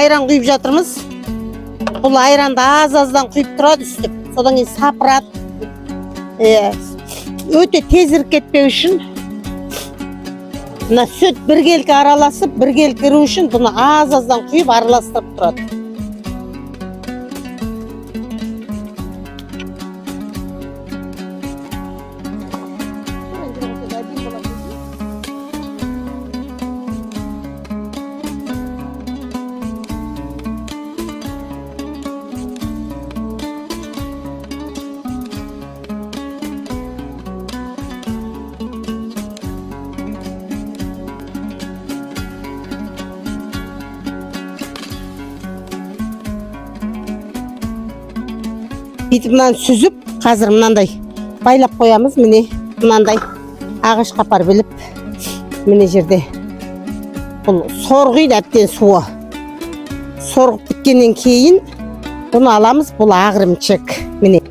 айран құйып жатырмыз. Бұл айранды аз-аздан құйып тұрады үстіп. Содан кейін сапырады. Өте тез кетпеу үшін мына сүт бір келкі араласып, бір келкі кіру үшін бұны аз-аздан құйып араластырып тұрады. Бүйтіп мынаны сүзіп, қазір мынандай байлап қоямыз. Міне мынандай ағаш қапар біліп, міне жерде бұл сорғиды әбден суы. Сорғып біткеннен кейін бұны аламыз. Бұл ағырымчык. Міне